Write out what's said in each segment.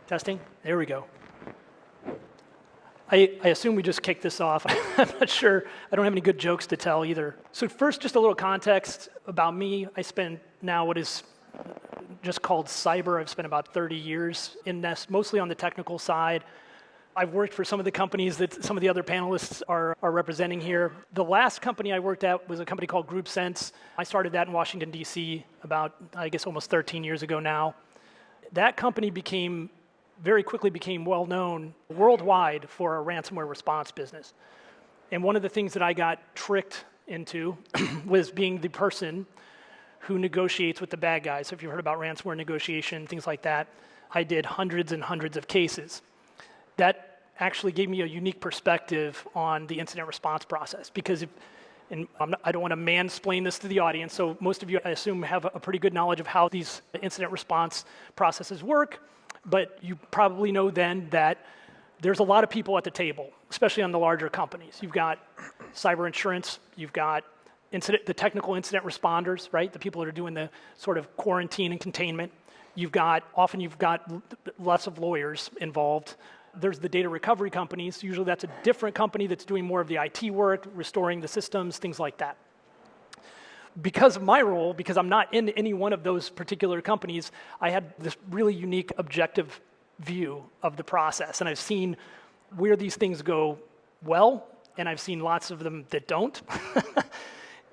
Testing? There we go. I assume we just kicked this off. I'm not sure. I don't have any good jokes to tell either. So first, just a little context about me. I spend now what is just called cyber. I've spent about 30 years in this, mostly on the technical side. I've worked for some of the companies that some of the other panelists are representing here. The last company I worked at was a company called GroupSense. I started that in Washington, D.C. about, I guess, almost 13 years ago now. That company very quickly became well known worldwide for a ransomware response business. And one of the things that I got tricked into was being the person who negotiates with the bad guys. So if you've heard about ransomware negotiation, things like that, I did hundreds and hundreds of cases. That actually gave me a unique perspective on the incident response process, because I don't want to mansplain this to the audience, so most of you, I assume, have a pretty good knowledge of how these incident response processes work. But you probably know then that there's a lot of people at the table, especially on the larger companies. You've got cyber insurance, you've got the technical incident responders, right? The people that are doing the sort of quarantine and containment. Often you've got lots of lawyers involved. There's the data recovery companies. Usually that's a different company that's doing more of the IT work, restoring the systems, things like that. Because of my role, because I'm not in any one of those particular companies, I had this really unique objective view of the process. And I've seen where these things go well, and I've seen lots of them that don't.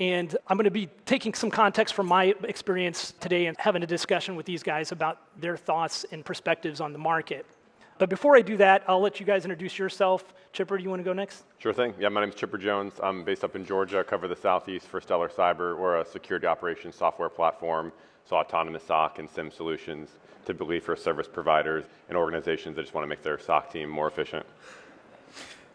And I'm going to be taking some context from my experience today and having a discussion with these guys about their thoughts and perspectives on the market. But before I do that, I'll let you guys introduce yourself. Chipper, do you want to go next? Sure thing. Yeah, my name is Chipper Jones. I'm based up in Georgia, cover the Southeast for Stellar Cyber. We're a security operations software platform, so autonomous SOC and SIM solutions, typically for service providers and organizations that just want to make their SOC team more efficient.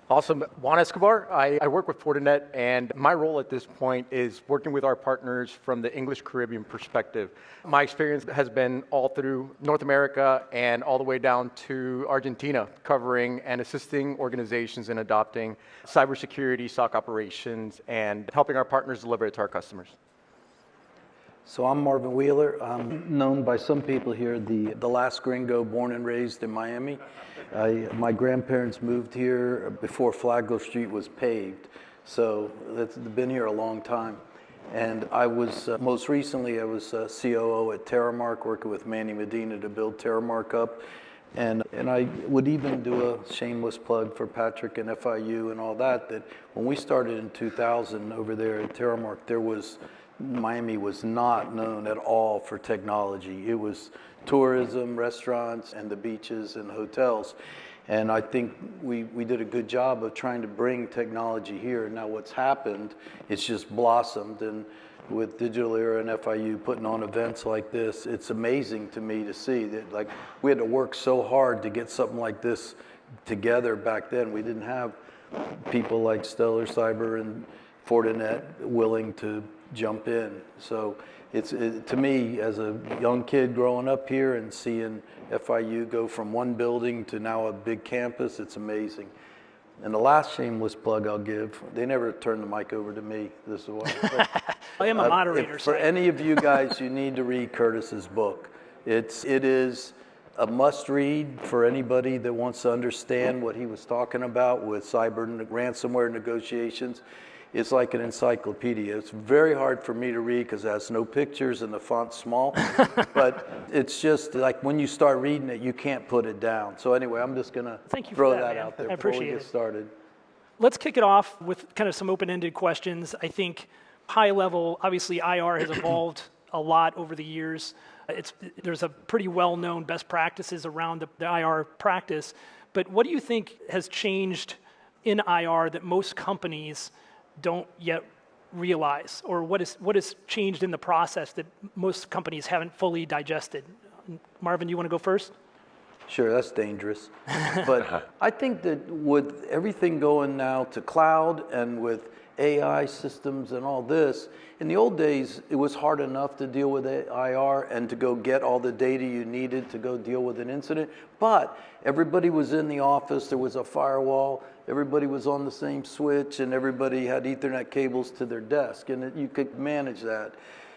Awesome. Juan Escobar. I work with Fortinet, and my role at this point is working with our partners from the English Caribbean perspective. My experience has been all through North America and all the way down to Argentina, covering and assisting organizations in adopting cybersecurity, SOC operations, and helping our partners deliver it to our customers. So I'm Marvin Wheeler. I'm known by some people here, the last gringo born and raised in Miami. My grandparents moved here before Flagler Street was paved, so it's been here a long time. And I was, most recently, I was COO at Terramark, working with Manny Medina to build Terramark up. And I would even do a shameless plug for Patrick and FIU and all that when we started in 2000 over there at Terramark, Miami was not known at all for technology. It was tourism, restaurants, and the beaches and hotels. And I think we did a good job of trying to bring technology here. Now what's happened, it's just blossomed. And with Digital Era and FIU putting on events like this, it's amazing to me to see that, like, we had to work so hard to get something like this together back then. We didn't have people like Stellar Cyber and Fortinet willing to jump in. So to me, as a young kid growing up here and seeing FIU go from one building to now a big campus, it's amazing. And the last shameless plug I'll give, they never turned the mic over to me. This is what I am a moderator. For any of you guys, you need to read Kurtis's book. It is a must read for anybody that wants to understand what he was talking about with cyber ransomware negotiations. It's like an encyclopedia. It's very hard for me to read because it has no pictures and the font's small. But it's just like when you start reading it, you can't put it down. So anyway, I'm just going to throw that out there before we get started. Let's kick it off with kind of some open-ended questions. I think high level, obviously IR has evolved a lot over the years. There's a pretty well-known best practices around the IR practice. But what do you think has changed in IR that most companies don't yet realize, or what has changed in the process that most companies haven't fully digested? Marvin, you want to go first? Sure, that's dangerous. But I think that with everything going now to cloud and with AI systems and all this, in the old days, it was hard enough to deal with IR and to go get all the data you needed to go deal with an incident. But everybody was in the office, there was a firewall, everybody was on the same switch, and everybody had Ethernet cables to their desk, and you could manage that.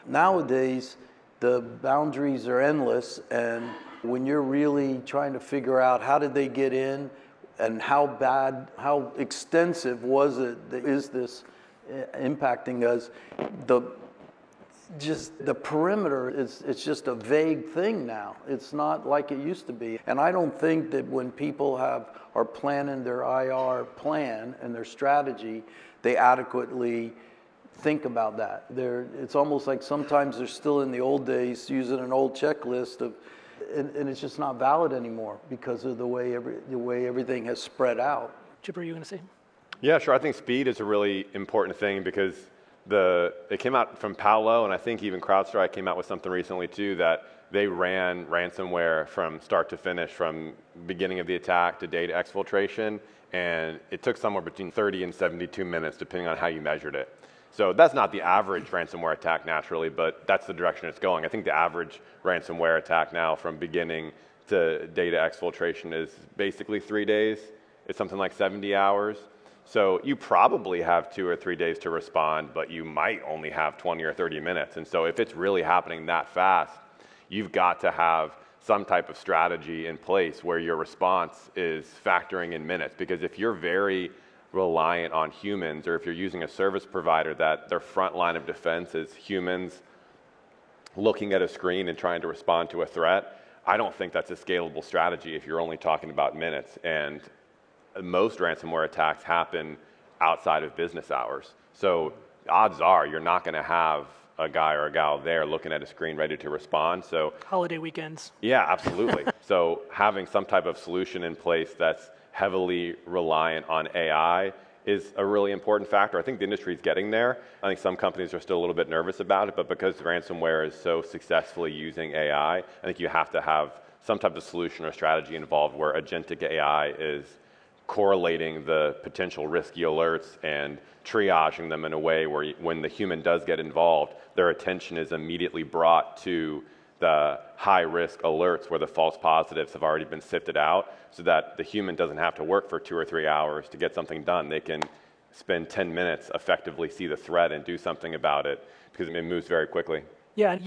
Nowadays, the boundaries are endless, and when you're really trying to figure out how did they get in and how bad, how extensive was it, is this impacting us, the perimeter it's just a vague thing now. It's not like it used to be. And I don't think that when people are planning their IR plan and their strategy, they adequately think about that. It's almost like sometimes they're still in the old days using an old checklist and it's just not valid anymore because of the way everything has spread out. Chip, are you going to say? Yeah, sure. I think speed is a really important thing because it came out from Paolo, and I think even CrowdStrike came out with something recently too, that they ran ransomware from start to finish, from beginning of the attack to data exfiltration, and it took somewhere between 30 and 72 minutes depending on how you measured it. So that's not the average ransomware attack naturally, but that's the direction it's going. I think the average ransomware attack now from beginning to data exfiltration is basically 3 days. It's something like 70 hours. So you probably have 2 or 3 days to respond, but you might only have 20 or 30 minutes. And so if it's really happening that fast, you've got to have some type of strategy in place where your response is factoring in minutes. Because if you're very reliant on humans, or if you're using a service provider that their front line of defense is humans looking at a screen and trying to respond to a threat, I don't think that's a scalable strategy if you're only talking about minutes. And most ransomware attacks happen outside of business hours. So odds are you're not going to have a guy or a gal there looking at a screen ready to respond. So holiday weekends. Yeah, absolutely. So having some type of solution in place that's heavily reliant on AI is a really important factor. I think the industry is getting there. I think some companies are still a little bit nervous about it, but because ransomware is so successfully using AI, I think you have to have some type of solution or strategy involved where agentic AI is correlating the potential risky alerts and triaging them in a way where when the human does get involved, their attention is immediately brought to the high-risk alerts where the false positives have already been sifted out so that the human doesn't have to work for 2 or 3 hours to get something done. They can spend 10 minutes, effectively see the threat and do something about it because it moves very quickly. Yeah,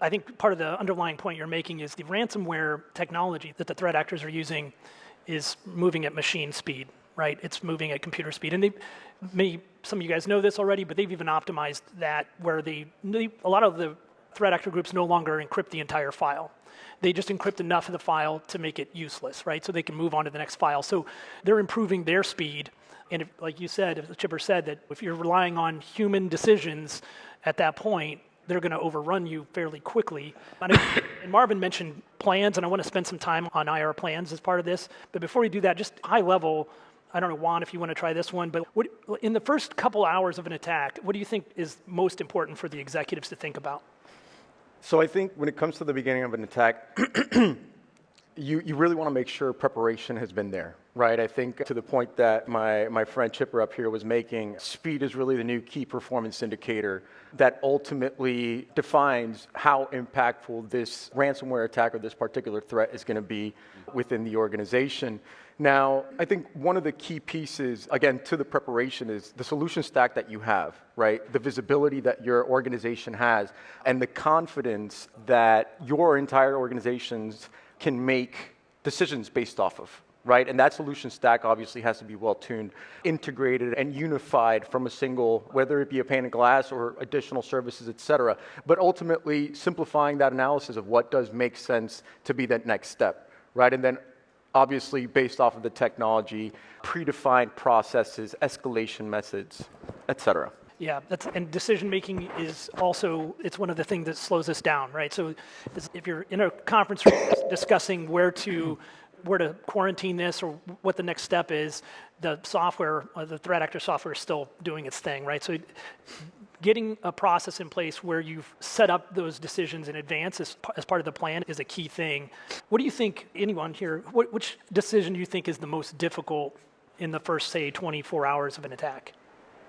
I think part of the underlying point you're making is the ransomware technology that the threat actors are using is moving at machine speed, right? It's moving at computer speed. And some of you guys know this already, but they've even optimized that where a lot of the threat actor groups no longer encrypt the entire file. They just encrypt enough of the file to make it useless, right? So they can move on to the next file. So they're improving their speed. And if, like you said, if the Chipper said that if you're relying on human decisions at that point, they're going to overrun you fairly quickly. And Marvin mentioned plans, and I want to spend some time on IR plans as part of this. But before we do that, just high level, I don't know, Juan, if you want to try this one, but in the first couple hours of an attack, what do you think is most important for the executives to think about? So I think when it comes to the beginning of an attack, you really want to make sure preparation has been there, right? I think to the point that my friend Chipper up here was making, speed is really the new key performance indicator that ultimately defines how impactful this ransomware attack or this particular threat is going to be within the organization. Now, I think one of the key pieces, again, to the preparation is the solution stack that you have, right? The visibility that your organization has and the confidence that your entire organizations can make decisions based off of, right? And that solution stack obviously has to be well-tuned, integrated, and unified from a single, whether it be a pane of glass or additional services, et cetera. But ultimately, simplifying that analysis of what does make sense to be that next step, right? And then obviously, based off of the technology, predefined processes, escalation methods, et cetera. Yeah, and decision making is also, it's one of the things that slows us down, right? So if you're in a conference room discussing where to quarantine this or what the next step is, the software, the threat actor software is still doing its thing, right? So getting a process in place where you've set up those decisions in advance as part of the plan is a key thing. What do you think, anyone here, which decision do you think is the most difficult in the first, say, 24 hours of an attack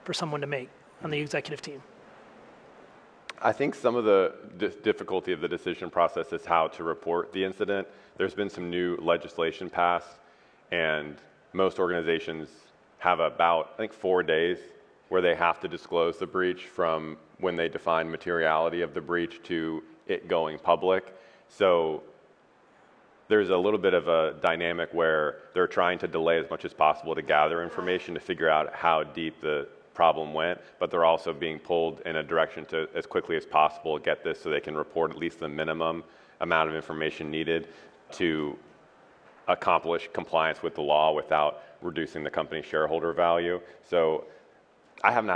for someone to make on the executive team? I think some of the difficulty of the decision process is how to report the incident. There's been some new legislation passed, and most organizations have about, I think, 4 days where they have to disclose the breach from when they define materiality of the breach to it going public. So there's a little bit of a dynamic where they're trying to delay as much as possible to gather information to figure out how deep the problem went, but they're also being pulled in a direction to, as quickly as possible, get this so they can report at least the minimum amount of information needed to accomplish compliance with the law without reducing the company's shareholder value. So I'm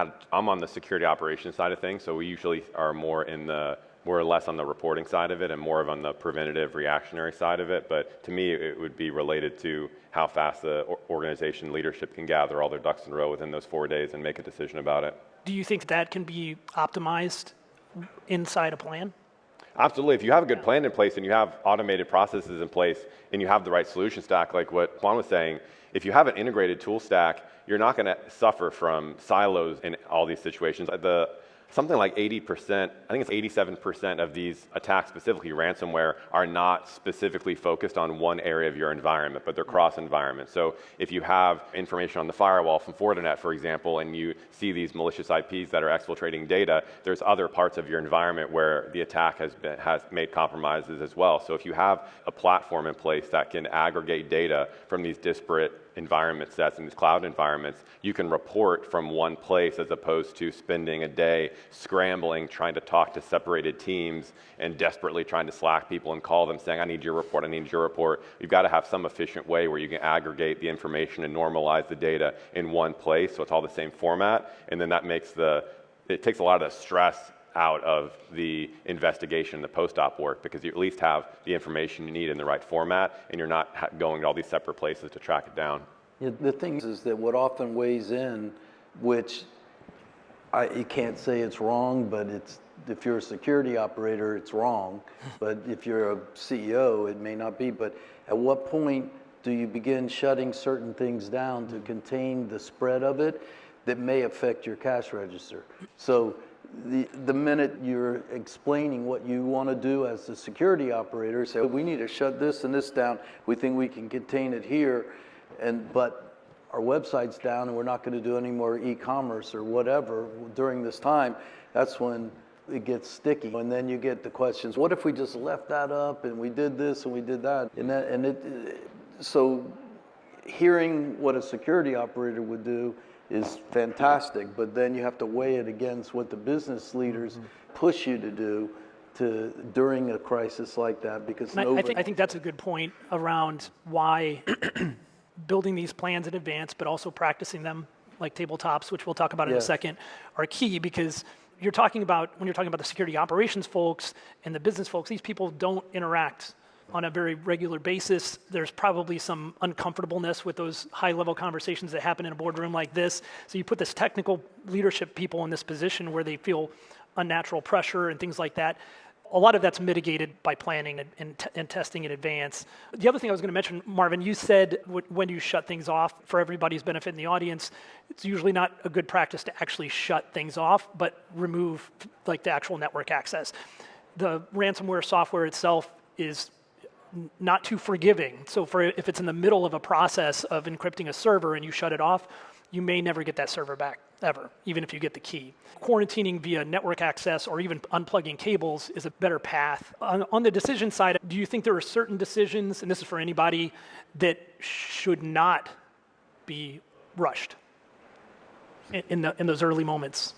on the security operations side of things, so we usually are more or less on the reporting side of it and more on the preventative reactionary side of it. But to me, it would be related to how fast the organization leadership can gather all their ducks in a row within those 4 days and make a decision about it. Do you think that can be optimized inside a plan? Absolutely. If you have a good plan in place and you have automated processes in place and you have the right solution stack, like what Juan was saying, if you have an integrated tool stack, you're not going to suffer from silos in all these situations. Something like 80%, I think it's 87% of these attacks, specifically ransomware, are not specifically focused on one area of your environment, but they're cross-environment. So if you have information on the firewall from Fortinet, for example, and you see these malicious IPs that are exfiltrating data, there's other parts of your environment where the attack has made compromises as well. So if you have a platform in place that can aggregate data from these disparate environment sets and these cloud environments, you can report from one place as opposed to spending a day scrambling, trying to talk to separated teams and desperately trying to Slack people and call them saying, I need your report, I need your report. You've got to have some efficient way where you can aggregate the information and normalize the data in one place so it's all the same format, and then that makes it takes a lot of the stress out of the investigation, the post-op work, because you at least have the information you need in the right format and you're not going to all these separate places to track it down. Yeah, the thing is that what often weighs in, which you can't say it's wrong, but if you're a security operator, it's wrong. But if you're a CEO, it may not be. But at what point do you begin shutting certain things down to contain the spread of it that may affect your cash register? So the minute you're explaining what you want to do as a security operator, say, we need to shut this and this down, we think we can contain it here, but our website's down and we're not going to do any more e-commerce or whatever during this time, that's when it gets sticky. And then you get the questions, what if we just left that up and we did this and we did that? So hearing what a security operator would do is fantastic, but then you have to weigh it against what the business leaders push you to do during a crisis like that, because I think that's a good point around why building these plans in advance, but also practicing them like tabletops, which we'll talk about in a second, are key, because when you're talking about the security operations folks and the business folks, these people don't interact on a very regular basis. There's probably some uncomfortableness with those high-level conversations that happen in a boardroom like this. So you put this technical leadership people in this position where they feel unnatural pressure and things like that. A lot of that's mitigated by planning and testing in advance. The other thing I was going to mention, Marvin, you said when you shut things off, for everybody's benefit in the audience, it's usually not a good practice to actually shut things off, but remove like the actual network access. The ransomware software itself is not too forgiving. So if it's in the middle of a process of encrypting a server and you shut it off, you may never get that server back, ever, even if you get the key. Quarantining via network access or even unplugging cables is a better path. On the decision side, do you think there are certain decisions, and this is for anybody, that should not be rushed in those early moments?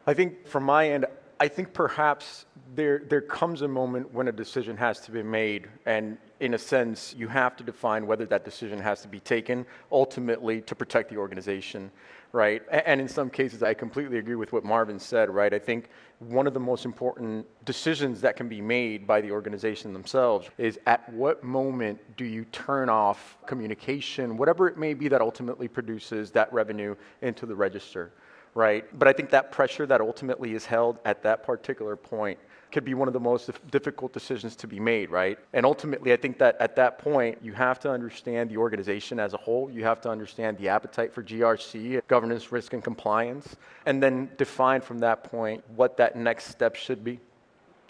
I think from my end, I think perhaps there comes a moment when a decision has to be made, and in a sense, you have to define whether that decision has to be taken ultimately to protect the organization, right? And in some cases, I completely agree with what Marvin said, right? I think one of the most important decisions that can be made by the organization themselves is at what moment do you turn off communication, whatever it may be that ultimately produces that revenue into the register. Right? But I think that pressure that ultimately is held at that particular point could be one of the most difficult decisions to be made, right? And ultimately, I think that at that point, you have to understand the organization as a whole. You have to understand the appetite for GRC, governance, risk, and compliance, and then define from that point what that next step should be.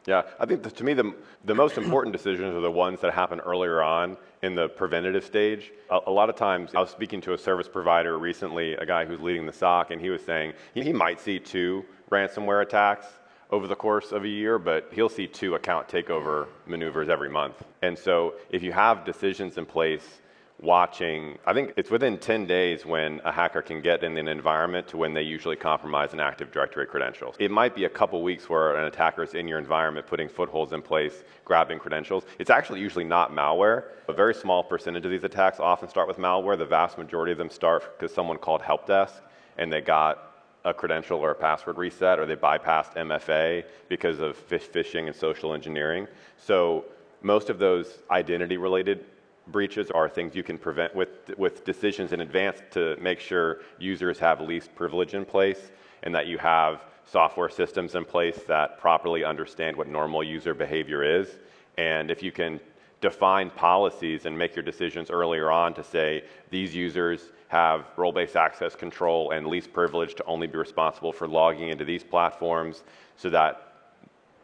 Yeah, I think to me the most important decisions are the ones that happen earlier on in the preventative stage. A lot of times, I was speaking to a service provider recently, a guy who's leading the SOC, and he was saying he might see 2 ransomware attacks over the course of a year, but he'll see 2 account takeover maneuvers every month. And so if you have decisions in place watching, I think it's within 10 days when a hacker can get in an environment to when they usually compromise an Active Directory credentials. It might be a couple weeks where an attacker is in your environment putting footholds in place, grabbing credentials. It's actually usually not malware. A very small percentage of these attacks often start with malware. The vast majority of them start because someone called help desk and they got a credential or a password reset, or they bypassed MFA because of phishing and social engineering. So most of those identity-related breaches are things you can prevent with decisions in advance to make sure users have least privilege in place and that you have software systems in place that properly understand what normal user behavior is. And if you can define policies and make your decisions earlier on to say these users have role-based access control and least privilege to only be responsible for logging into these platforms, so that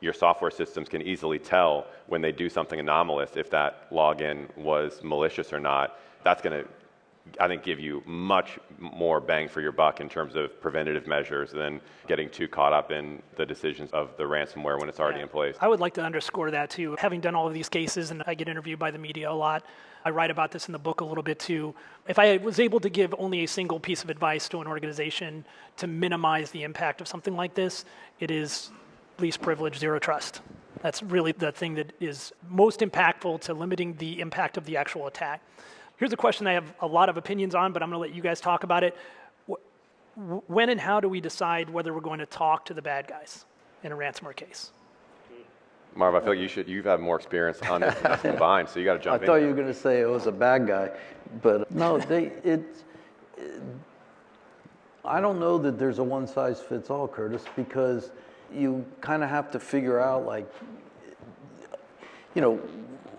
your software systems can easily tell when they do something anomalous if that login was malicious or not. That's going to, I think, give you much more bang for your buck in terms of preventative measures than getting too caught up in the decisions of the ransomware when it's already in place. I would like to underscore that too. Having done all of these cases, and I get interviewed by the media a lot, I write about this in the book a little bit too. If I was able to give only a single piece of advice to an organization to minimize the impact of something like this, it is least privilege, zero trust. That's really the thing that is most impactful to limiting the impact of the actual attack. Here's a question I have a lot of opinions on, but I'm going to let you guys talk about it. When and how do we decide whether we're going to talk to the bad guys in a ransomware case? Marv, I feel like you've had more experience on this than us combined, so you got to jump in. I thought you were going to say it was a bad guy, but no, I don't know that there's a one size fits all, Kurtis, because you kind of have to figure out, like, you know,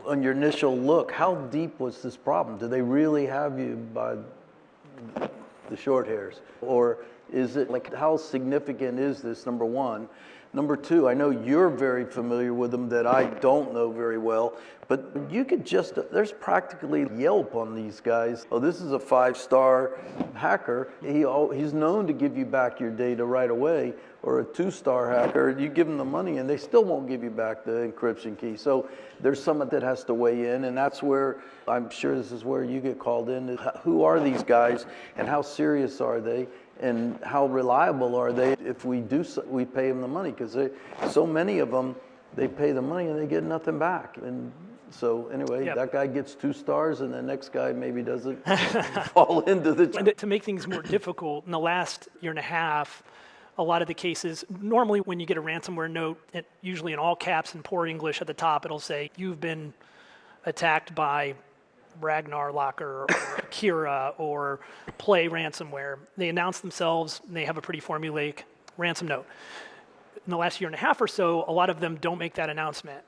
on your initial look, how deep was this problem? Do they really have you by the short hairs? Or is it, like, how significant is this, number one? Number two, I know you're very familiar with them that I don't know very well, but you could just, there's practically Yelp on these guys. Oh, this is a 5-star hacker. He's known to give you back your data right away. Or a 2-star hacker, you give them the money and they still won't give you back the encryption key. So there's someone that has to weigh in, and that's where, I'm sure this is where you get called in. Who are these guys and how serious are they? And how reliable are they if we pay them the money? Because so many of them, they pay the money and they get nothing back. And so anyway, That guy gets 2 stars and the next guy maybe doesn't fall into the... And to make things more difficult, in the last year and a half, a lot of the cases, normally when you get a ransomware note, usually in all caps and poor English at the top, it'll say, you've been attacked by Ragnar Locker or Kira or Play Ransomware. They announce themselves, and they have a pretty formulaic ransom note. In the last year and a half or so, a lot of them don't make that announcement.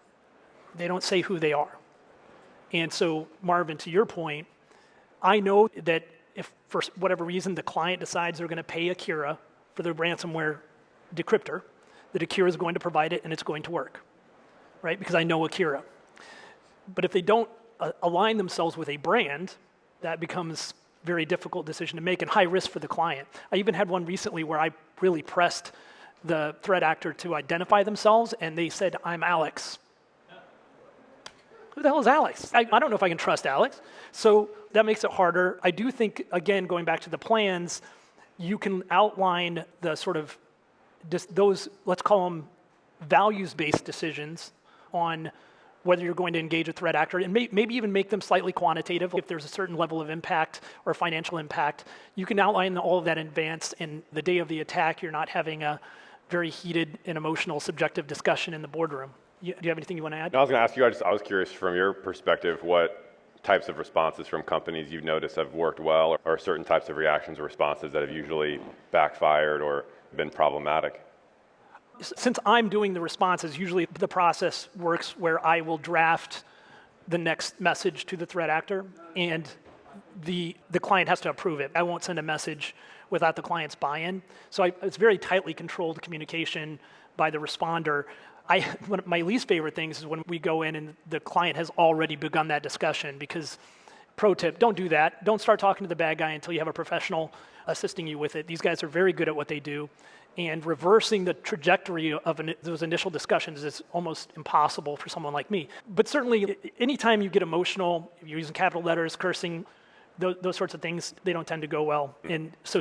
They don't say who they are. And so, Marvin, to your point, I know that if for whatever reason the client decides they're going to pay Akira for the ransomware decryptor, that Akira is going to provide it and it's going to work, right? Because I know Akira. But if they don't align themselves with a brand, that becomes a very difficult decision to make and high risk for the client. I even had one recently where I really pressed the threat actor to identify themselves, and they said, I'm Alex. Who the hell is Alex? I don't know if I can trust Alex. So that makes it harder. I do think, again, going back to the plans, you can outline the sort of those, let's call them values-based decisions on whether you're going to engage a threat actor, and maybe even make them slightly quantitative. If there's a certain level of impact or financial impact, you can outline all of that in advance, and the day of the attack, you're not having a very heated and emotional subjective discussion in the boardroom. Do you have anything you want to add? No, I was going to ask you, I was curious from your perspective, what types of responses from companies you've noticed have worked well, or certain types of reactions or responses that have usually backfired or been problematic? Since I'm doing the responses, usually the process works where I will draft the next message to the threat actor, and the client has to approve it. I won't send a message without the client's buy-in. So it's very tightly controlled communication by the responder. One of my least favorite things is when we go in and the client has already begun that discussion, because pro tip, don't do that. Don't start talking to the bad guy until you have a professional assisting you with it. These guys are very good at what they do. And reversing the trajectory of those initial discussions is almost impossible for someone like me. But certainly, anytime you get emotional, if you're using capital letters, cursing, those sorts of things, they don't tend to go well. And so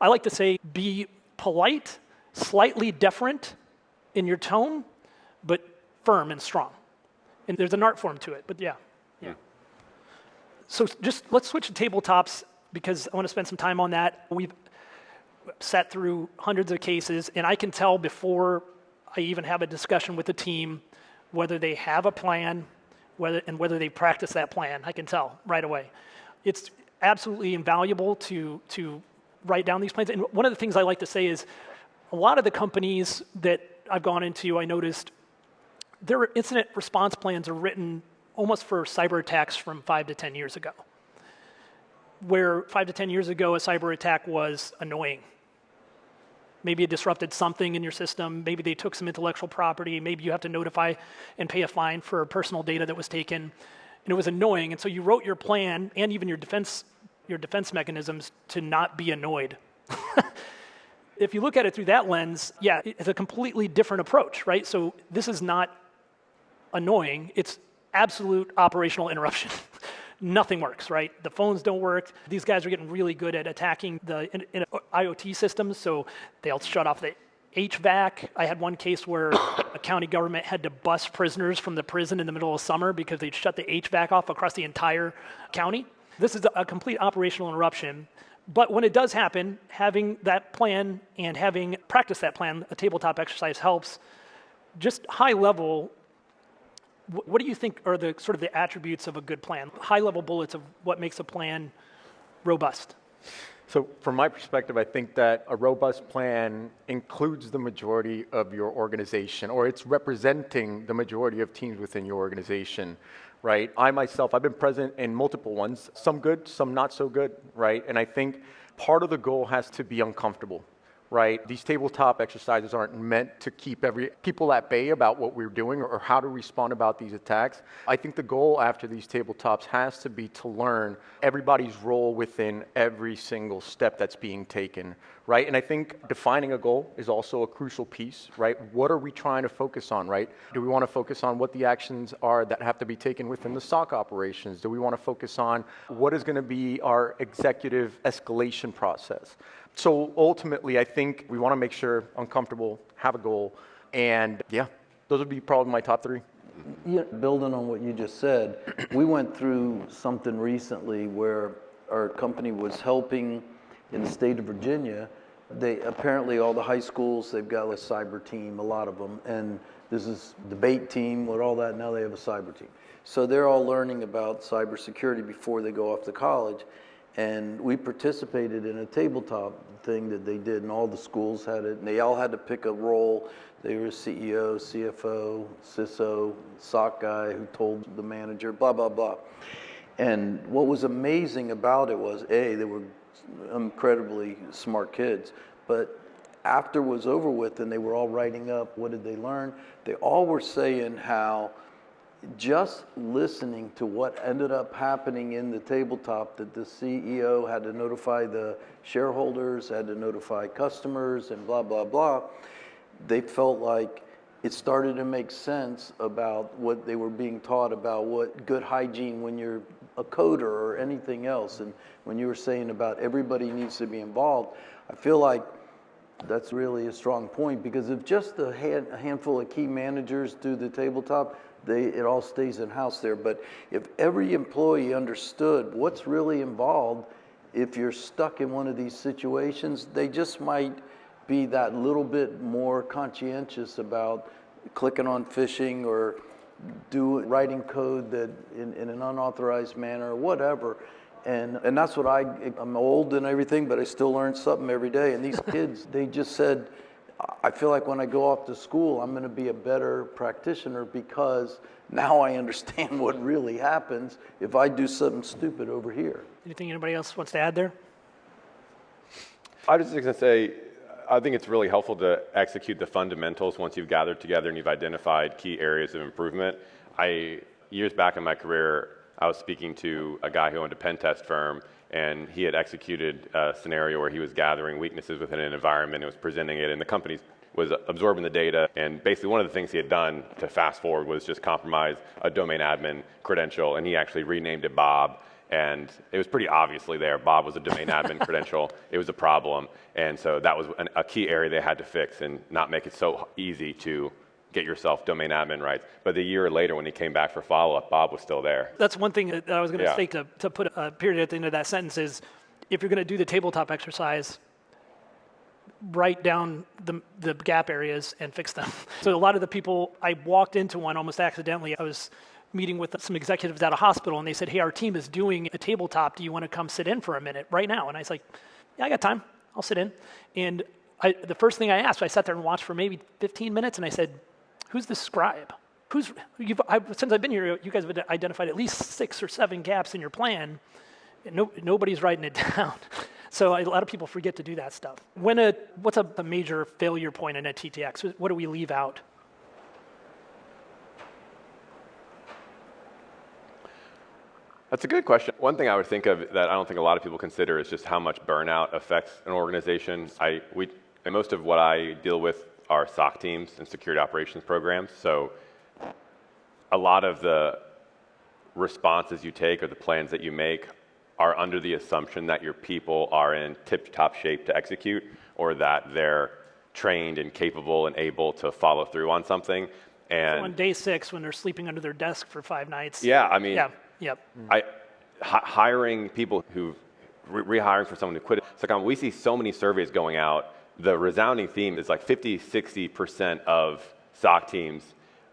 I like to say, be polite, slightly deferent in your tone, but firm and strong. And there's an art form to it, but yeah. So let's switch to tabletops, because I want to spend some time on that. We've sat through hundreds of cases, and I can tell before I even have a discussion with the team whether they have a plan, whether they practice that plan. I can tell right away. It's absolutely invaluable to write down these plans. And one of the things I like to say is, a lot of the companies that I've gone into, I noticed their incident response plans are written almost for cyber attacks from 5 to 10 years ago, where 5 to 10 years ago, a cyber attack was annoying. Maybe it disrupted something in your system. Maybe they took some intellectual property. Maybe you have to notify and pay a fine for personal data that was taken. And it was annoying. And so you wrote your plan and even your defense mechanisms to not be annoyed. If you look at it through that lens, yeah, it's a completely different approach, right? So this is not annoying. It's absolute operational interruption. Nothing works, right? The phones don't work. These guys are getting really good at attacking the IoT systems, so they'll shut off the HVAC. I had one case where a county government had to bus prisoners from the prison in the middle of summer because they'd shut the HVAC off across the entire county. This is a complete operational interruption. But when it does happen, having that plan and having practiced that plan, a tabletop exercise helps. Just high level, what do you think are the sort of the attributes of a good plan? High-level bullets of what makes a plan robust. So from my perspective, I think that a robust plan includes the majority of your organization, or it's representing the majority of teams within your organization, right? I myself, I've been present in multiple ones, some good, some not so good, right? And I think part of the goal has to be uncomfortable. Right? These tabletop exercises aren't meant to keep people at bay about what we're doing or how to respond about these attacks. I think the goal after these tabletops has to be to learn everybody's role within every single step that's being taken, right? And I think defining a goal is also a crucial piece, right? What are we trying to focus on, right? Do we want to focus on what the actions are that have to be taken within the SOC operations? Do we want to focus on what is going to be our executive escalation process? So ultimately, I think we want to make sure uncomfortable, have a goal, and yeah, those would be probably my top 3. Yeah, building on what you just said, we went through something recently where our company was helping in the state of Virginia. They apparently all the high schools, they've got a cyber team, a lot of them, and this is debate team with all that. Now they have a cyber team, so they're all learning about cybersecurity before they go off to college. And we participated in a tabletop thing that they did, and all the schools had it, and they all had to pick a role. They were CEO, CFO, CISO, SOC guy who told the manager, blah, blah, blah. And what was amazing about it was, A, they were incredibly smart kids, but after it was over with and they were all writing up what did they learn, they all were saying how just listening to what ended up happening in the tabletop, that the CEO had to notify the shareholders, had to notify customers, and blah, blah, blah, they felt like it started to make sense about what they were being taught about what good hygiene when you're a coder or anything else. And when you were saying about everybody needs to be involved, I feel like that's really a strong point, because if just a handful of key managers do the tabletop, it all stays in-house there. But if every employee understood what's really involved, if you're stuck in one of these situations, they just might be that little bit more conscientious about clicking on phishing or writing code that in an unauthorized manner or whatever. And that's what I'm old and everything, but I still learn something every day. And these kids, they just said, I feel like when I go off to school, I'm going to be a better practitioner because now I understand what really happens if I do something stupid over here. Anything anybody else wants to add there? I was just going to say, I think it's really helpful to execute the fundamentals once you've gathered together and you've identified key areas of improvement. Years back in my career, I was speaking to a guy who owned a pen test firm, and he had executed a scenario where he was gathering weaknesses within an environment and was presenting it, and the company was absorbing the data. And basically one of the things he had done to fast forward was just compromise a domain admin credential, and he actually renamed it Bob. And it was pretty obviously there. Bob was a domain admin credential. It was a problem. And so that was a key area they had to fix and not make it so easy to get yourself domain admin rights. But a year later, when he came back for follow-up, Bob was still there. That's one thing that I was going to say to put a period at the end of that sentence is, if you're going to do the tabletop exercise, write down the gap areas and fix them. So a lot of the people, I walked into one almost accidentally. I was meeting with some executives at a hospital, and they said, hey, our team is doing a tabletop. Do you want to come sit in for a minute right now? And I was like, yeah, I got time. I'll sit in. And the first thing I asked, I sat there and watched for maybe 15 minutes, and I said, who's the scribe? Since I've been here, you guys have identified at least 6 or 7 gaps in your plan, and nobody's writing it down. So a lot of people forget to do that stuff. What's a major failure point in a TTX? What do we leave out? That's a good question. One thing I would think of that I don't think a lot of people consider is just how much burnout affects an organization. And most of what I deal with are SOC teams and security operations programs. So a lot of the responses you take or the plans that you make are under the assumption that your people are in tip-top shape to execute, or that they're trained and capable and able to follow through on something. And so on day 6, when they're sleeping under their desk for 5 nights. Yeah, I mean, Yep. Hiring people who rehiring for someone who quit. So we see so many surveys going out. The resounding theme is like 50-60% of SOC teams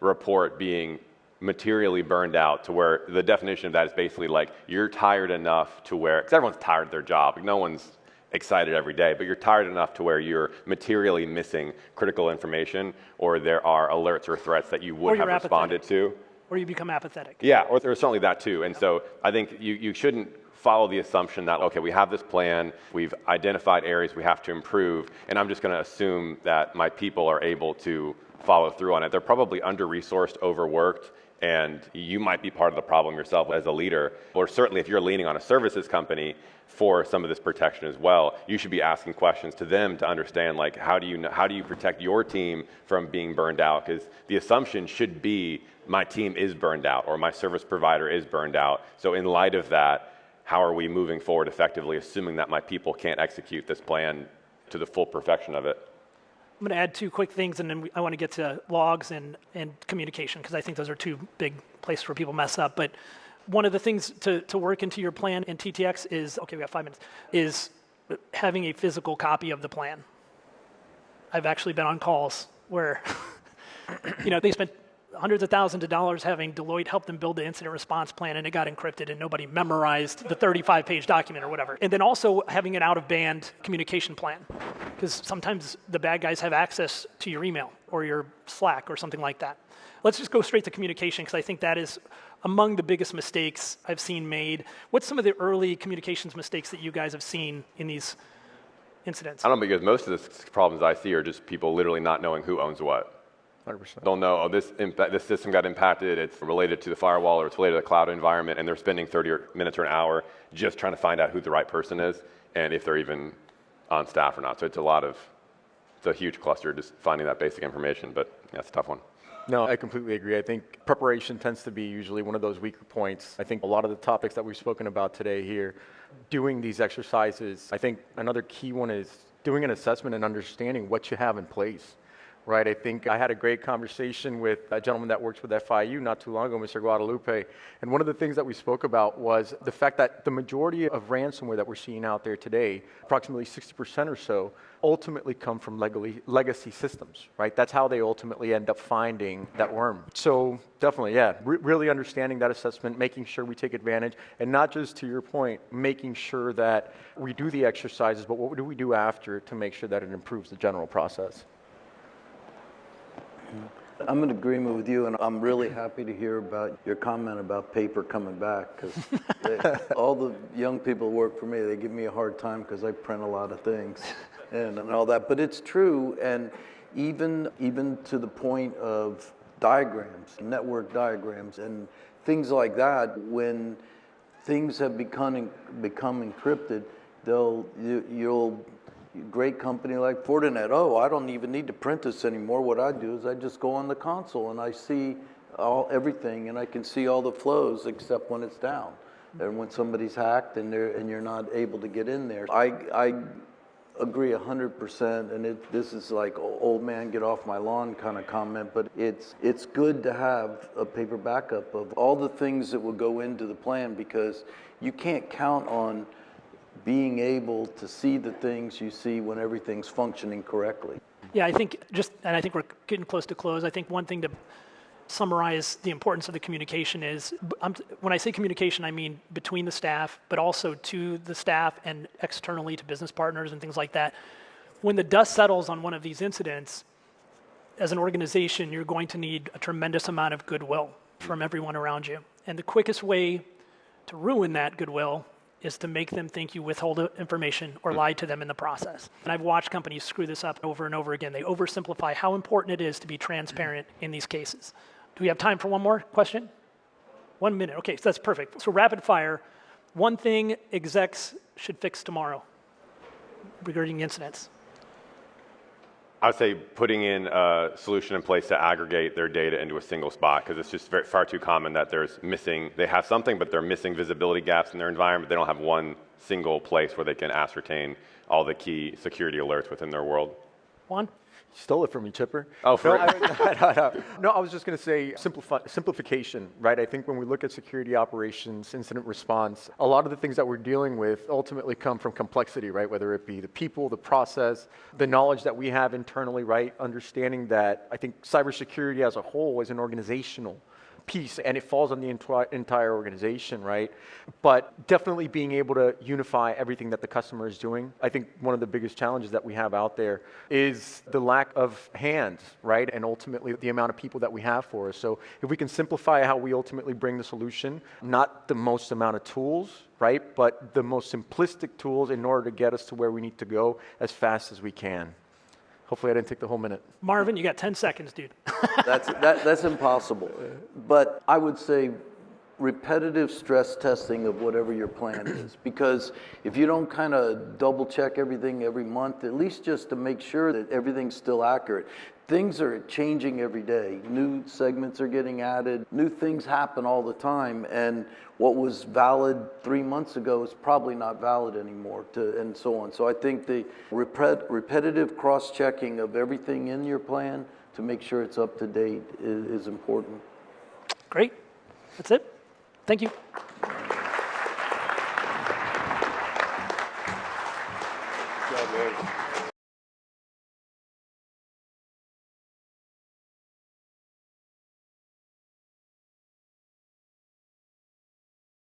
report being materially burned out, to where the definition of that is basically like you're tired enough to where, because everyone's tired of their job. Like, no one's excited every day, but you're tired enough to where you're materially missing critical information, or there are alerts or threats that you would have responded to. Or you become apathetic. Yeah, or there's certainly that too. And so I think you shouldn't follow the assumption that, okay, we have this plan, we've identified areas we have to improve, and I'm just going to assume that my people are able to follow through on it. They're probably under-resourced, overworked, and you might be part of the problem yourself as a leader. Or certainly if you're leaning on a services company for some of this protection as well, you should be asking questions to them to understand, like, how do you protect your team from being burned out? Because the assumption should be my team is burned out or my service provider is burned out. So in light of that, how are we moving forward effectively, assuming that my people can't execute this plan to the full perfection of it? I'm going to add 2 quick things, and then I want to get to logs and communication, because I think those are 2 big places where people mess up. But one of the things to work into your plan in TTX is, okay, we got 5 minutes, is having a physical copy of the plan. I've actually been on calls where, they spent hundreds of thousands of dollars having Deloitte help them build the incident response plan, and it got encrypted and nobody memorized the 35-page document or whatever. And then also having an out-of-band communication plan, because sometimes the bad guys have access to your email or your Slack or something like that. Let's just go straight to communication, because I think that is among the biggest mistakes I've seen made. What's some of the early communications mistakes that you guys have seen in these incidents? I don't know, because most of the problems I see are just people literally not knowing who owns what. 100%. They'll know, oh, this system got impacted, it's related to the firewall or it's related to the cloud environment, and they're spending 30 minutes or an hour just trying to find out who the right person is and if they're even on staff or not. So it's a huge cluster just finding that basic information, but yeah, it's a tough one. No, I completely agree. I think preparation tends to be usually one of those weaker points. I think a lot of the topics that we've spoken about today here, doing these exercises, I think another key one is doing an assessment and understanding what you have in place. Right, I think I had a great conversation with a gentleman that works with FIU not too long ago, Mr. Guadalupe, and one of the things that we spoke about was the fact that the majority of ransomware that we're seeing out there today, approximately 60% or so, ultimately come from legacy systems, right? That's how they ultimately end up finding that worm. So definitely, yeah, really understanding that assessment, making sure we take advantage, and not just, to your point, making sure that we do the exercises, but what do we do after to make sure that it improves the general process? I'm in agreement with you, and I'm really happy to hear about your comment about paper coming back, because all the young people who work for me, they give me a hard time because I print a lot of things and all that. But it's true, and even to the point of diagrams, network diagrams, and things like that, when things have become encrypted, great company like Fortinet, oh, I don't even need to print this anymore. What I do is I just go on the console and I see everything, and I can see all the flows except when it's down. And when somebody's hacked and you're not able to get in there. I agree 100%, and this is like old man get off my lawn kind of comment, but it's good to have a paper backup of all the things that will go into the plan, because you can't count on being able to see the things you see when everything's functioning correctly. Yeah, I think and I think we're getting close to close. I think one thing to summarize the importance of the communication is, when I say communication, I mean between the staff, but also to the staff and externally to business partners and things like that. When the dust settles on one of these incidents, as an organization, you're going to need a tremendous amount of goodwill from everyone around you. And the quickest way to ruin that goodwill is to make them think you withhold information or lied to them in the process. And I've watched companies screw this up over and over again. They oversimplify how important it is to be transparent in these cases. Do we have time for one more question? 1 minute. Okay, so that's perfect. So rapid fire. One thing execs should fix tomorrow regarding incidents. I would say putting in a solution in place to aggregate their data into a single spot, because it's just far too common that they have something, but they're missing visibility gaps in their environment. They don't have one single place where they can ascertain all the key security alerts within their world. Juan? You stole it from me, Chipper. Oh, for No, I was just going to say simplification, right? I think when we look at security operations, incident response, a lot of the things that we're dealing with ultimately come from complexity, right? Whether it be the people, the process, the knowledge that we have internally, right? Understanding that I think cybersecurity as a whole is an organizational piece, and it falls on the entire organization, right? But definitely being able to unify everything that the customer is doing. I think one of the biggest challenges that we have out there is the lack of hands, right? And ultimately the amount of people that we have for us. So if we can simplify how we ultimately bring the solution, not the most amount of tools, right? But the most simplistic tools in order to get us to where we need to go as fast as we can. Hopefully I didn't take the whole minute. Marvin, you got 10 seconds, dude. That's impossible. But I would say repetitive stress testing of whatever your plan is. Because if you don't kind of double check everything every month, at least just to make sure that everything's still accurate. Things are changing every day. New segments are getting added. New things happen all the time. And what was valid 3 months ago is probably not valid anymore, and so on. So I think the repetitive cross-checking of everything in your plan to make sure it's up to date is important. Great. That's it. Thank you.